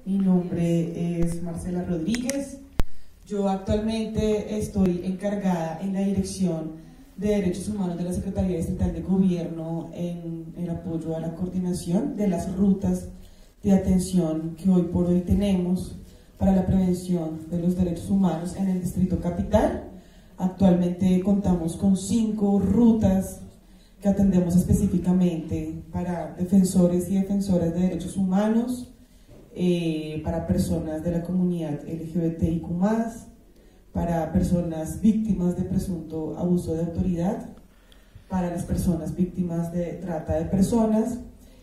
Mi nombre es Marcela Rodríguez. Yo actualmente estoy encargada en la Dirección de Derechos Humanos de la Secretaría Distrital de Gobierno en el apoyo a la coordinación de las rutas de atención que hoy por hoy tenemos para la prevención de los derechos humanos en el Distrito Capital. Actualmente contamos con 5 rutas que atendemos específicamente para defensores y defensoras de derechos humanos, para personas de la comunidad LGBTIQ+, para personas víctimas de presunto abuso de autoridad, para las personas víctimas de trata de personas,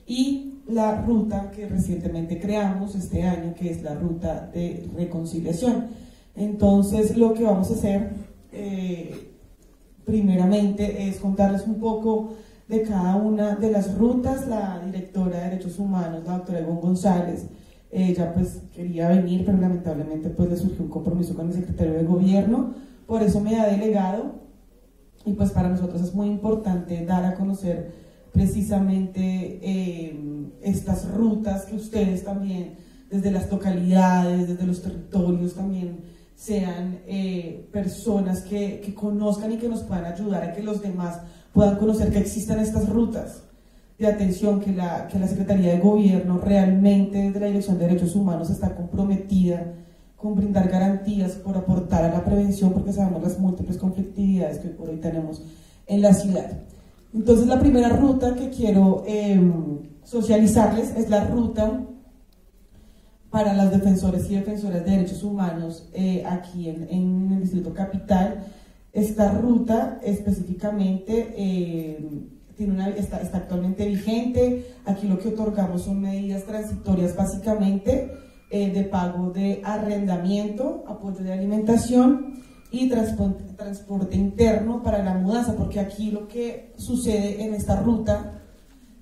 y la ruta que recientemente creamos este año, que es la ruta de reconciliación. Entonces, lo que vamos a hacer primeramente es contarles un poco de cada una de las rutas. La directora de Derechos Humanos, la doctora Ivonne González, ella pues quería venir, pero lamentablemente pues le surgió un compromiso con el secretario de Gobierno, por eso me ha delegado, y pues para nosotros es muy importante dar a conocer precisamente estas rutas, que ustedes también desde las localidades, desde los territorios también sean personas que conozcan y que nos puedan ayudar a que los demás puedan conocer que existan estas rutas de atención, que la Secretaría de Gobierno realmente desde la Dirección de Derechos Humanos está comprometida con brindar garantías por aportar a la prevención, porque sabemos las múltiples conflictividades que hoy por hoy tenemos en la ciudad. Entonces, la primera ruta que quiero socializarles es la ruta para las defensores y defensoras de derechos humanos aquí en el Distrito Capital. Esta ruta específicamente está actualmente vigente. Aquí lo que otorgamos son medidas transitorias básicamente de pago de arrendamiento, apoyo de alimentación y transporte interno para la mudanza, porque aquí lo que sucede en esta ruta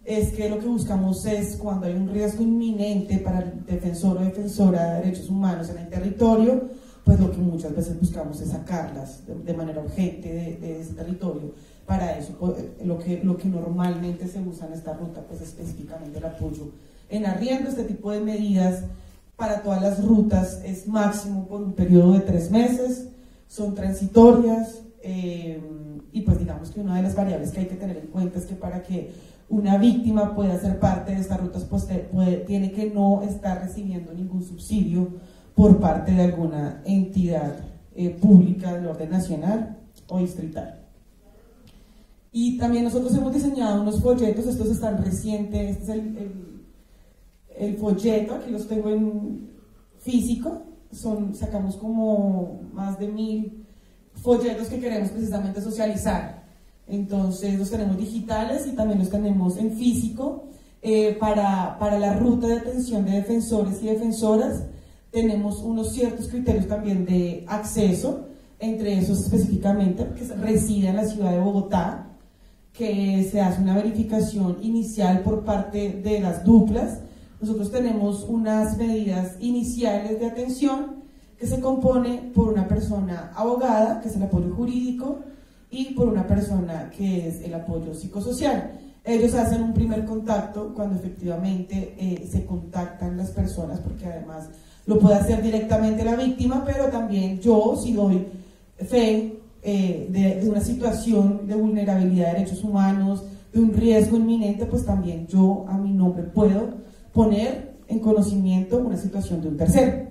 es que lo que buscamos es, cuando hay un riesgo inminente para el defensor o defensora de derechos humanos en el territorio, pues lo que muchas veces buscamos es sacarlas de manera urgente de ese territorio. Para eso, pues, lo que normalmente se usa en esta ruta, pues específicamente el apoyo en arriendo. Este tipo de medidas para todas las rutas es máximo por un periodo de 3 meses, son transitorias, y pues digamos que una de las variables que hay que tener en cuenta es que para que una víctima pueda ser parte de estas rutas, pues tiene que no estar recibiendo ningún subsidio por parte de alguna entidad pública del orden nacional o distrital. Y también nosotros hemos diseñado unos folletos, estos están recientes, este es el folleto, aquí los tengo en físico, sacamos como más de 1000 folletos que queremos precisamente socializar. Entonces los tenemos digitales y también los tenemos en físico. Para la ruta de atención de defensores y defensoras tenemos unos ciertos criterios también de acceso, entre esos específicamente que reside en la ciudad de Bogotá, que se hace una verificación inicial por parte de las duplas. Nosotros tenemos unas medidas iniciales de atención que se compone por una persona abogada, que es el apoyo jurídico, y por una persona que es el apoyo psicosocial. Ellos hacen un primer contacto cuando efectivamente se contactan las personas, porque además lo puede hacer directamente la víctima, pero también yo, si doy fe de una situación de vulnerabilidad de derechos humanos, de un riesgo inminente, pues también yo a mi nombre puedo poner en conocimiento una situación de un tercero.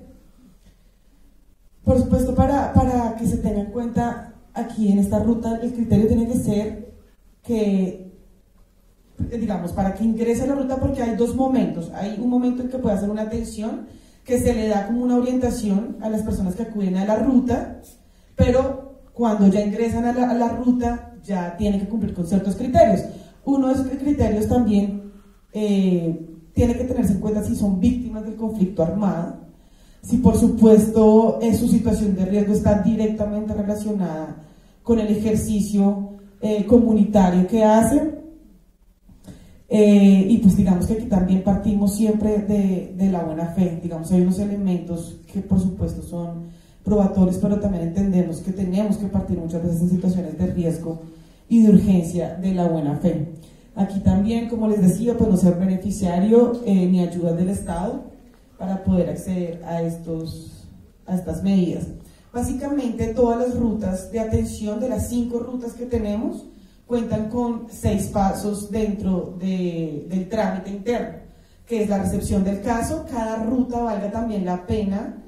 Por supuesto, para que se tenga en cuenta aquí en esta ruta, el criterio tiene que ser que, digamos, para que ingrese a la ruta, porque hay 2 momentos. Hay un momento en que puede hacer una atención, que se le da como una orientación a las personas que acuden a la ruta, pero cuando ya ingresan a la ruta ya tienen que cumplir con ciertos criterios. Uno de esos criterios también tiene que tenerse en cuenta si son víctimas del conflicto armado, si por supuesto su situación de riesgo está directamente relacionada con el ejercicio comunitario que hacen, y pues digamos que aquí también partimos siempre de la buena fe. Digamos, hay unos elementos que por supuesto son probatorios, pero también entendemos que tenemos que partir muchas veces en situaciones de riesgo y de urgencia de la buena fe. Aquí también, como les decía, pues no ser beneficiario ni ayudas del Estado para poder acceder a estas medidas. Básicamente todas las rutas de atención, de las 5 rutas que tenemos, cuentan con 6 pasos dentro del trámite interno, que es la recepción del caso. Cada ruta, valga también la pena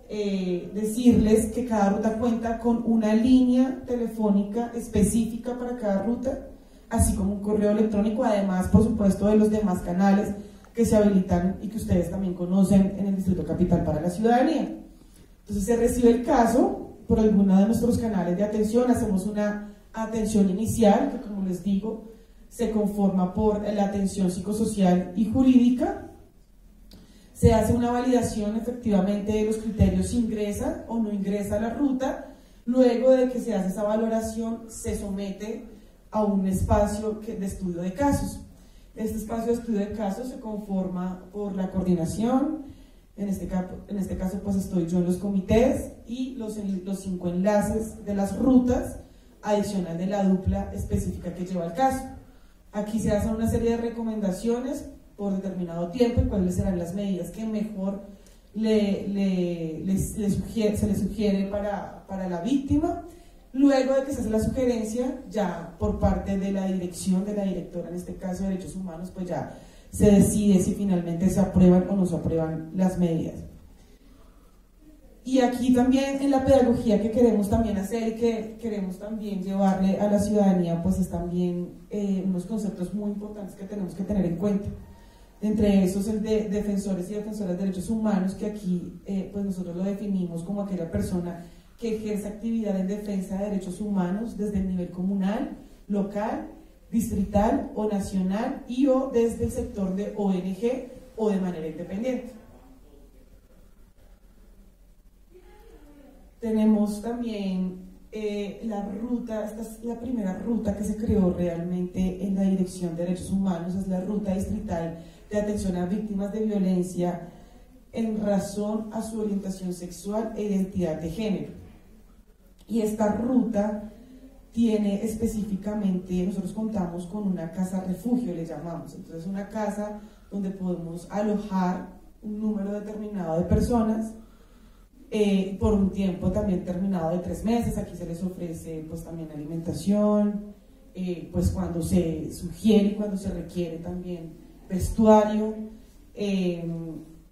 decirles que cada ruta cuenta con una línea telefónica específica para cada ruta, así como un correo electrónico, además por supuesto de los demás canales que se habilitan y que ustedes también conocen en el Distrito Capital para la ciudadanía. Entonces se recibe el caso por alguno de nuestros canales de atención, hacemos una atención inicial que, como les digo, se conforma por la atención psicosocial y jurídica. Se hace una validación efectivamente de los criterios si ingresa o no ingresa a la ruta. Luego de que se hace esa valoración, se somete a un espacio de estudio de casos. Este espacio de estudio de casos se conforma por la coordinación, en este caso pues estoy yo en los comités, y los 5 enlaces de las rutas, adicional de la dupla específica que lleva el caso. Aquí se hacen una serie de recomendaciones por determinado tiempo y cuáles serán las medidas que mejor se le sugiere para la víctima. Luego de que se hace la sugerencia, ya por parte de la dirección, de la directora, en este caso de Derechos Humanos, pues ya se decide si finalmente se aprueban o no se aprueban las medidas. Y aquí también en la pedagogía que queremos también hacer y que queremos también llevarle a la ciudadanía, pues es también unos conceptos muy importantes que tenemos que tener en cuenta. Entre esos el de defensores y defensoras de derechos humanos, que aquí pues nosotros lo definimos como aquella persona que ejerce actividad en defensa de derechos humanos desde el nivel comunal, local, distrital o nacional, y o desde el sector de ONG o de manera independiente. Tenemos también la ruta, esta es la primera ruta que se creó realmente en la Dirección de Derechos Humanos, es la Ruta Distrital de Atención a Víctimas de Violencia en razón a su orientación sexual e identidad de género. Y esta ruta tiene específicamente, nosotros contamos con una casa refugio, le llamamos, entonces una casa donde podemos alojar un número determinado de personas por un tiempo también terminado de 3 meses. Aquí se les ofrece pues también alimentación, pues cuando se sugiere y cuando se requiere también vestuario.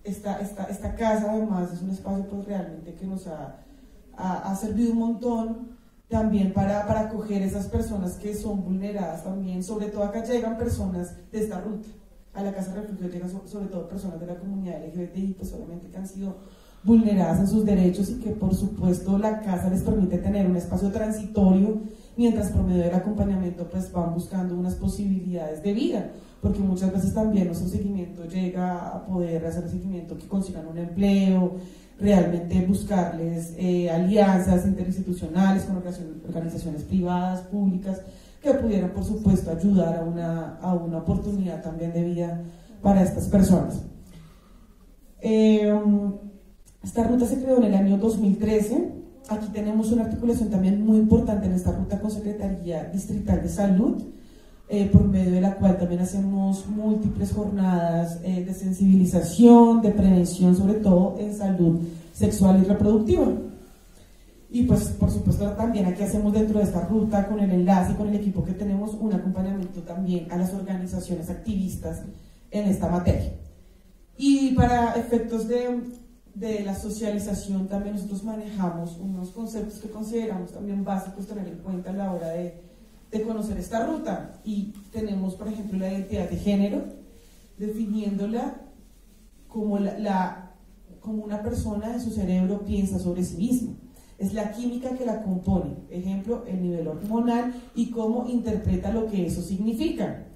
Esta casa además es un espacio pues realmente que nos ha servido un montón también para acoger esas personas que son vulneradas también. Sobre todo acá llegan personas de esta ruta, a la casa refugio llegan sobre todo personas de la comunidad LGBTI, pues obviamente que han sido vulneradas en sus derechos, y que por supuesto la casa les permite tener un espacio transitorio mientras por medio del acompañamiento pues van buscando unas posibilidades de vida, porque muchas veces también nuestro seguimiento llega a poder hacer el seguimiento que consigan un empleo, realmente buscarles alianzas interinstitucionales con organizaciones privadas, públicas, que pudieran por supuesto ayudar a una oportunidad también de vida para estas personas. Esta ruta se creó en el año 2013. Aquí tenemos una articulación también muy importante en esta ruta con Secretaría Distrital de Salud, por medio de la cual también hacemos múltiples jornadas de sensibilización, de prevención, sobre todo en salud sexual y reproductiva. Y pues por supuesto también aquí hacemos dentro de esta ruta, con el enlace y con el equipo que tenemos, un acompañamiento también a las organizaciones activistas en esta materia. Y para efectos de la socialización también nosotros manejamos unos conceptos que consideramos también básicos tener en cuenta a la hora de conocer esta ruta, y tenemos por ejemplo la identidad de género, definiéndola como como una persona en su cerebro piensa sobre sí misma, es la química que la compone, ejemplo, el nivel hormonal y cómo interpreta lo que eso significa.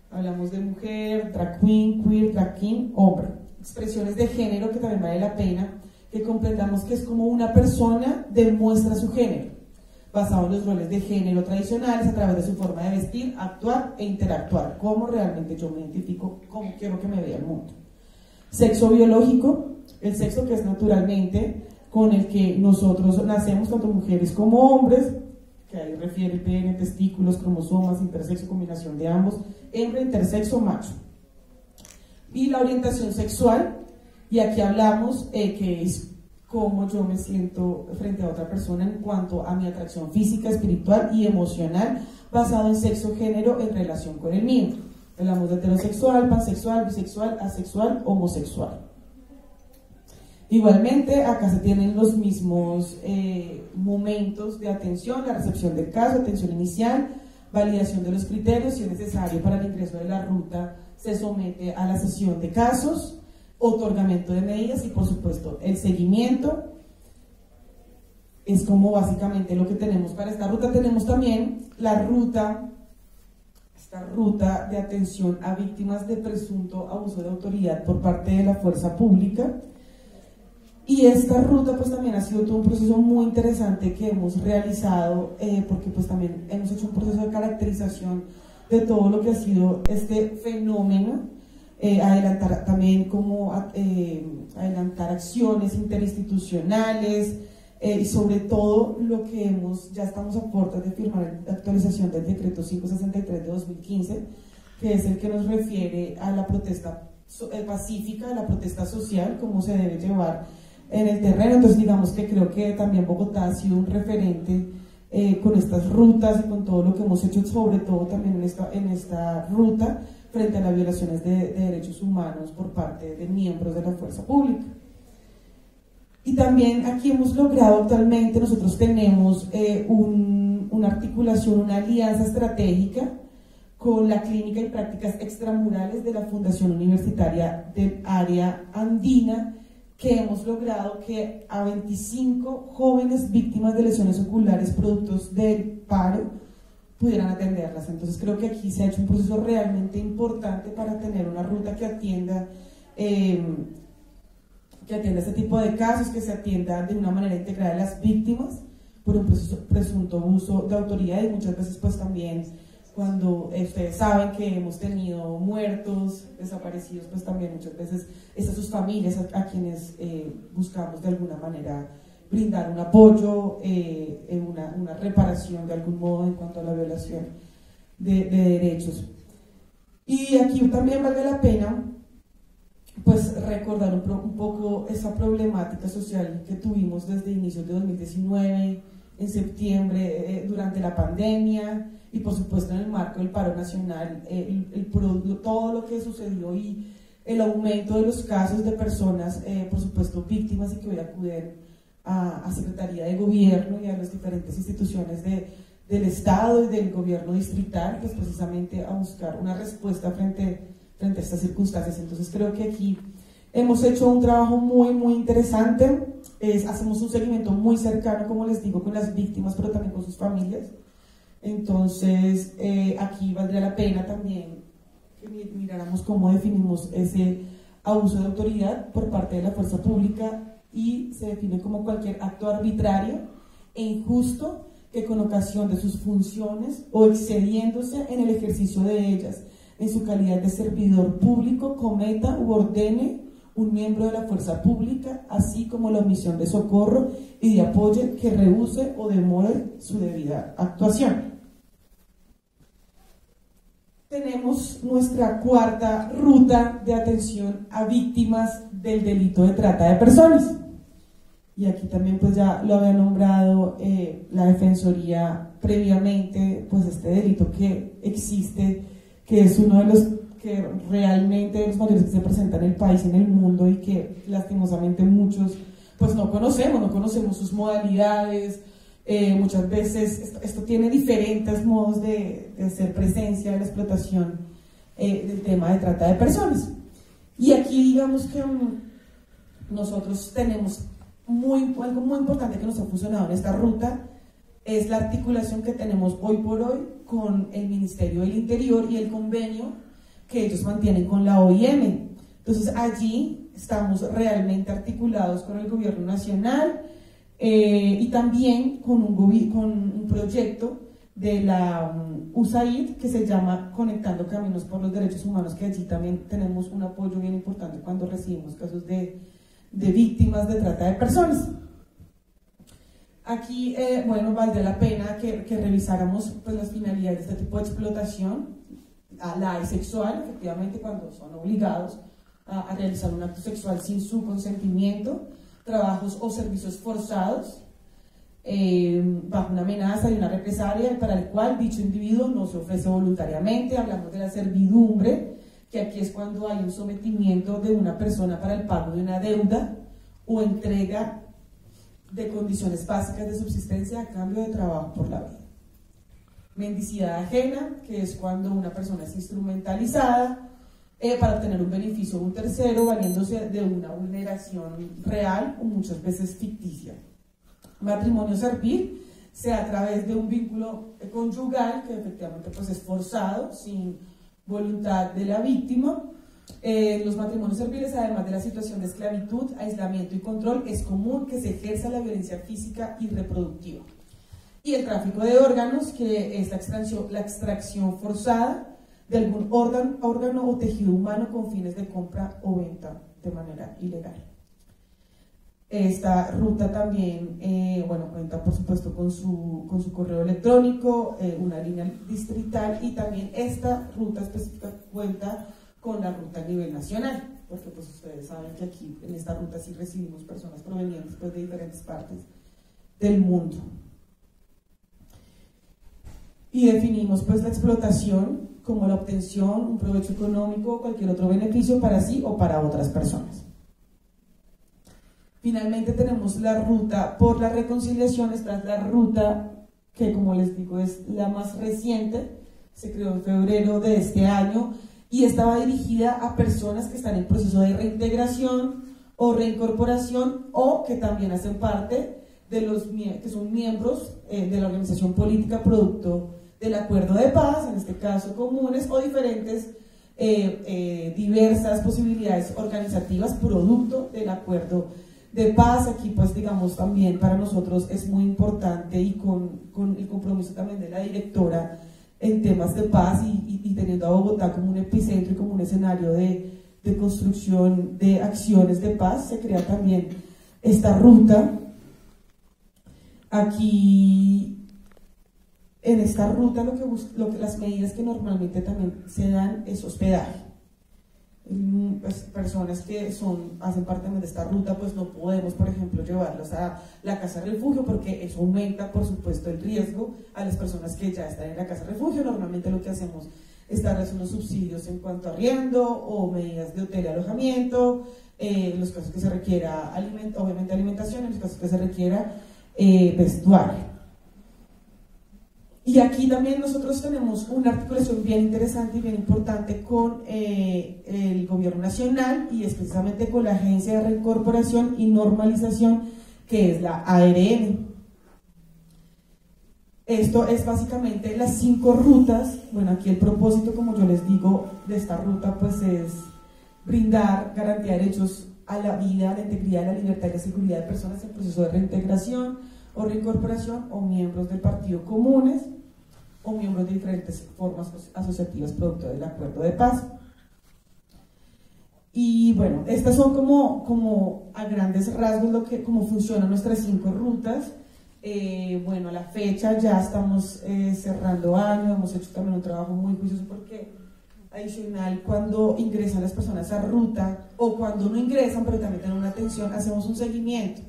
Hablamos de mujer, drag queen, queer, drag king, hombre. Expresiones de género que también vale la pena que comprendamos que es como una persona demuestra su género, basado en los roles de género tradicionales a través de su forma de vestir, actuar e interactuar, cómo realmente yo me identifico, cómo quiero que me vea el mundo. Sexo biológico, el sexo que es naturalmente con el que nosotros nacemos, tanto mujeres como hombres, que ahí refiere pene, testículos, cromosomas, intersexo, combinación de ambos, hembra, intersexo, macho. Y la orientación sexual, Y aquí hablamos que es cómo yo me siento frente a otra persona en cuanto a mi atracción física, espiritual y emocional basado en sexo, género en relación con el mío. Hablamos de heterosexual, pansexual, bisexual, asexual, homosexual. Igualmente, acá se tienen los mismos momentos de atención, la recepción del caso, atención inicial, validación de los criterios, si es necesario para el ingreso de la ruta, se somete a la sesión de casos, otorgamiento de medidas y, por supuesto, el seguimiento. Es como básicamente lo que tenemos para esta ruta. Tenemos también la ruta, esta ruta de atención a víctimas de presunto abuso de autoridad por parte de la fuerza pública. Y esta ruta pues también ha sido todo un proceso muy interesante que hemos realizado, porque pues también hemos hecho un proceso de caracterización de todo lo que ha sido este fenómeno, adelantar también como adelantar acciones interinstitucionales, y sobre todo lo que ya estamos a puertas de firmar la actualización del decreto 563 de 2015, que es el que nos refiere a la protesta pacífica, a la protesta social, cómo se debe llevar en el terreno. Entonces digamos que creo que también Bogotá ha sido un referente con estas rutas y con todo lo que hemos hecho, sobre todo también en esta ruta frente a las violaciones de derechos humanos por parte de miembros de la fuerza pública. Y también aquí hemos logrado actualmente, nosotros tenemos una articulación, una alianza estratégica con la Clínica y Prácticas Extramurales de la Fundación Universitaria del Área Andina, que hemos logrado que a 25 jóvenes víctimas de lesiones oculares productos del paro pudieran atenderlas. Entonces creo que aquí se ha hecho un proceso realmente importante para tener una ruta que atienda este tipo de casos, que se atienda de una manera integral a las víctimas por un presunto abuso de autoridad. Y muchas veces pues también cuando ustedes saben que hemos tenido muertos, desaparecidos, pues también muchas veces estas sus familias a quienes buscamos de alguna manera brindar un apoyo, una reparación de algún modo en cuanto a la violación de derechos. Y aquí también vale la pena pues recordar un poco esa problemática social que tuvimos desde inicios de 2019, en septiembre, durante la pandemia, y por supuesto en el marco del paro nacional, todo lo que sucedió y el aumento de los casos de personas, por supuesto víctimas, y que hoy acuden a Secretaría de Gobierno y a las diferentes instituciones del Estado y del gobierno distrital, pues precisamente a buscar una respuesta frente a estas circunstancias. Entonces creo que aquí hemos hecho un trabajo muy, muy interesante. Hacemos un seguimiento muy cercano, como les digo, con las víctimas, pero también con sus familias. Entonces, aquí valdría la pena también que miráramos cómo definimos ese abuso de autoridad por parte de la fuerza pública, y se define como cualquier acto arbitrario e injusto que con ocasión de sus funciones o excediéndose en el ejercicio de ellas, en su calidad de servidor público, cometa u ordene un miembro de la fuerza pública, así como la omisión de socorro y de apoyo que rehúse o demore su debida actuación. Tenemos nuestra cuarta ruta de atención a víctimas del delito de trata de personas. Y aquí también pues ya lo había nombrado la Defensoría previamente, pues este delito que existe, que es uno de los que realmente los mayores que se presentan en el país y en el mundo, y que lastimosamente muchos pues no conocemos sus modalidades. Muchas veces esto tiene diferentes modos de hacer presencia de la explotación del tema de trata de personas. Y aquí digamos que nosotros tenemos algo muy importante que nos ha funcionado en esta ruta, es la articulación que tenemos hoy por hoy con el Ministerio del Interior y el convenio que ellos mantienen con la OIM. Entonces allí estamos realmente articulados con el gobierno nacional, y también con un proyecto de la USAID que se llama Conectando Caminos por los Derechos Humanos, que allí también tenemos un apoyo bien importante cuando recibimos casos de víctimas de trata de personas. Aquí, bueno, valdría la pena que revisáramos pues, las finalidades de este tipo de explotación, la asexual, efectivamente, cuando son obligados a realizar un acto sexual sin su consentimiento, trabajos o servicios forzados, bajo una amenaza y una represalia para el cual dicho individuo no se ofrece voluntariamente. Hablamos de la servidumbre, que aquí es cuando hay un sometimiento de una persona para el pago de una deuda o entrega de condiciones básicas de subsistencia a cambio de trabajo por la vida. Mendicidad ajena, que es cuando una persona es instrumentalizada para obtener un beneficio de un tercero, valiéndose de una vulneración real o muchas veces ficticia. Matrimonio servil, sea a través de un vínculo conyugal, que efectivamente pues, es forzado, sin voluntad de la víctima. Los matrimonios serviles, además de la situación de esclavitud, aislamiento y control, es común que se ejerza la violencia física y reproductiva. Y el tráfico de órganos, que es la extracción forzada de algún órgano o tejido humano con fines de compra o venta de manera ilegal. Esta ruta también, cuenta por supuesto con su correo electrónico, una línea distrital, y también esta ruta específica cuenta con la ruta a nivel nacional, porque pues ustedes saben que aquí en esta ruta sí recibimos personas provenientes pues, de diferentes partes del mundo. Y definimos pues la explotación como la obtención, un provecho económico o cualquier otro beneficio para sí o para otras personas. Finalmente tenemos la ruta por la reconciliación. Esta es la ruta que, como les digo, es la más reciente, se creó en febrero de este año y estaba dirigida a personas que están en proceso de reintegración o reincorporación o que también hacen parte de que son miembros de la organización política producto del acuerdo de paz, en este caso comunes o diferentes diversas posibilidades organizativas producto del acuerdo de paz. Aquí pues digamos también para nosotros es muy importante y con el compromiso también de la directora en temas de paz y teniendo a Bogotá como un epicentro y como un escenario de construcción de acciones de paz, se crea también esta ruta. Aquí en esta ruta las medidas que normalmente también se dan es hospedaje. Pues, personas que hacen parte de esta ruta, pues no podemos, por ejemplo, llevarlos a la casa refugio porque eso aumenta, por supuesto, el riesgo a las personas que ya están en la casa refugio. Normalmente lo que hacemos es darles unos subsidios en cuanto a arriendo o medidas de hotel y alojamiento, en los casos que se requiera obviamente alimentación, en los casos que se requiera vestuario. Y aquí también nosotros tenemos una articulación bien interesante y bien importante con el gobierno nacional y es precisamente con la Agencia de Reincorporación y Normalización, que es la ARN. Esto es básicamente las 5 rutas. Bueno, aquí el propósito, como yo les digo, de esta ruta pues es brindar garantía de derechos a la vida, a la integridad, a la libertad y la seguridad de personas en proceso de reintegración o reincorporación o miembros del partido comunes o miembros de diferentes formas asociativas producto del acuerdo de paz. Y bueno, estas son como a grandes rasgos cómo funcionan nuestras 5 rutas. Bueno, a la fecha ya estamos cerrando año, hemos hecho también un trabajo muy juicioso porque adicional cuando ingresan las personas a ruta o cuando no ingresan pero también tienen una atención, hacemos un seguimiento.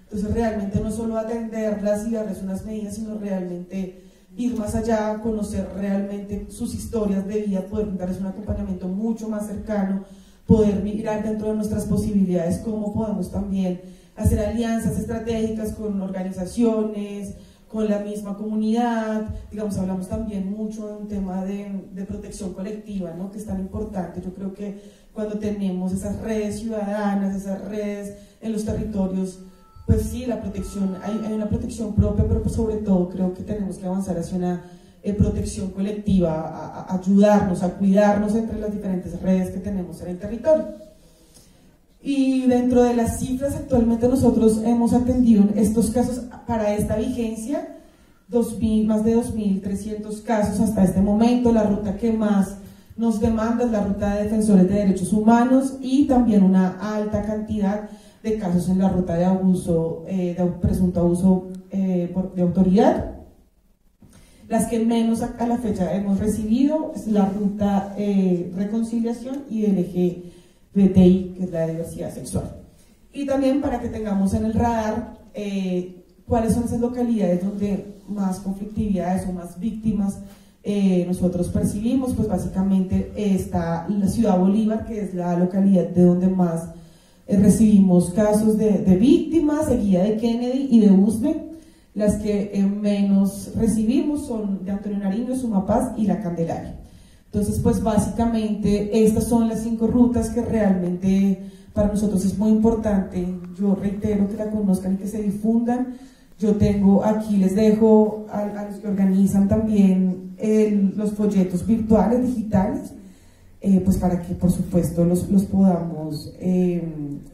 Entonces realmente no solo atenderlas y darles unas medidas, sino realmente ir más allá, conocer realmente sus historias de vida, poder darles un acompañamiento mucho más cercano, poder mirar dentro de nuestras posibilidades cómo podemos también hacer alianzas estratégicas con organizaciones, con la misma comunidad. Digamos, hablamos también mucho de un tema de protección colectiva, ¿no? Que es tan importante. Yo creo que cuando tenemos esas redes ciudadanas, esas redes en los territorios, pues sí, la protección, hay una protección propia, pero pues sobre todo creo que tenemos que avanzar hacia una protección colectiva, a ayudarnos, a cuidarnos entre las diferentes redes que tenemos en el territorio. Y dentro de las cifras, actualmente nosotros hemos atendido en estos casos para esta vigencia, más de 2.300 casos hasta este momento. La ruta que más nos demanda es la ruta de defensores de derechos humanos y también una alta cantidad de casos en la ruta de abuso, de presunto abuso de autoridad. Las que menos a la fecha hemos recibido es la ruta reconciliación y el eje LGBTI, que es la diversidad sexual. Y también para que tengamos en el radar cuáles son esas localidades donde más conflictividades o más víctimas nosotros percibimos. Pues básicamente está la Ciudad Bolívar, que es la localidad de donde más recibimos casos de víctimas, seguida de Kennedy y de Usme. Las que menos recibimos son de Antonio Nariño, Sumapaz y La Candelaria. Entonces, pues básicamente estas son las 5 rutas que realmente para nosotros es muy importante. Yo reitero que la conozcan y que se difundan. Yo tengo aquí, les dejo a los que organizan también los folletos virtuales, digitales, pues para que por supuesto los podamos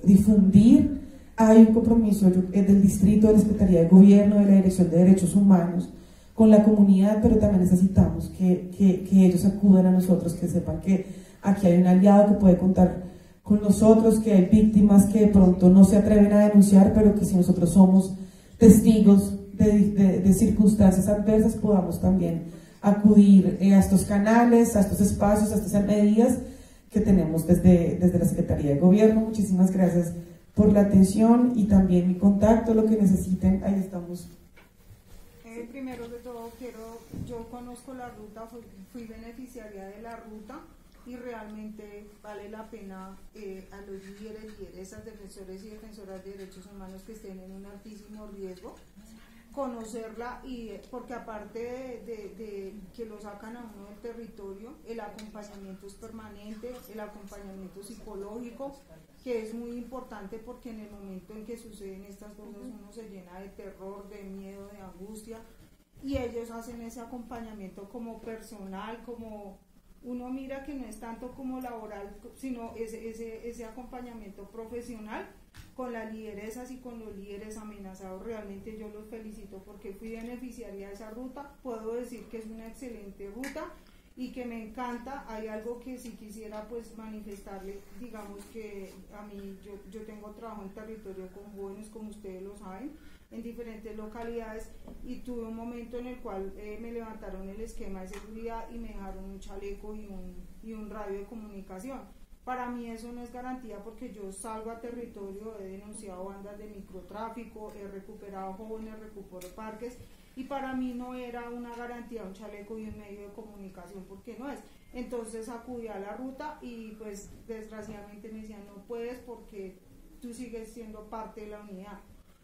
difundir. Hay un compromiso del distrito, de la Secretaría de Gobierno, de la Dirección de Derechos Humanos con la comunidad, pero también necesitamos que ellos acudan a nosotros, que sepan que aquí hay un aliado que puede contar con nosotros, que hay víctimas que de pronto no se atreven a denunciar, pero que si nosotros somos testigos de circunstancias adversas, podamos también acudir a estos canales, a estos espacios, a estas medidas que tenemos desde la Secretaría de Gobierno. Muchísimas gracias por la atención y también mi contacto, lo que necesiten, ahí estamos. Primero de todo, yo conozco la ruta, fui beneficiaria de la ruta y realmente vale la pena a los líderes, lideresas, defensores y defensoras de derechos humanos que estén en un altísimo riesgo, conocerla, y porque aparte de que lo sacan a uno del territorio, el acompañamiento es permanente, el acompañamiento psicológico, que es muy importante, porque en el momento en que suceden estas cosas uno se llena de terror, de miedo, de angustia, y ellos hacen ese acompañamiento como personal, como uno mira que no es tanto como laboral, sino ese acompañamiento profesional con las lideresas y con los líderes amenazados. Realmente yo los felicito porque fui beneficiaria de esa ruta, puedo decir que es una excelente ruta y que me encanta. Hay algo que si quisiera pues manifestarle, digamos que a mí, yo tengo trabajo en territorio con jóvenes, como ustedes lo saben, en diferentes localidades, y tuve un momento en el cual me levantaron el esquema de seguridad y me dejaron un chaleco y un radio de comunicación. Para mí eso no es garantía, porque yo salgo a territorio, he denunciado bandas de microtráfico, he recuperado jóvenes, recupero parques, y para mí no era una garantía un chaleco y un medio de comunicación, porque no es. Entonces acudí a la ruta y pues desgraciadamente me decían no puedes porque tú sigues siendo parte de la unidad.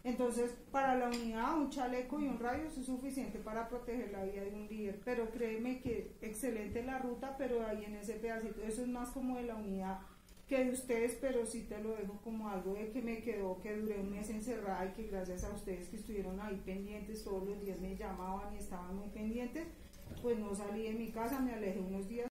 Entonces, para la unidad, un chaleco y un radio es suficiente para proteger la vida de un líder. Pero créeme que excelente la ruta, pero ahí en ese pedacito, eso es más como de la unidad que de ustedes, pero sí te lo dejo como algo de que me quedó, que duré un mes encerrada y que gracias a ustedes que estuvieron ahí pendientes, todos los días me llamaban y estaban muy pendientes, pues no salí de mi casa, me alejé unos días.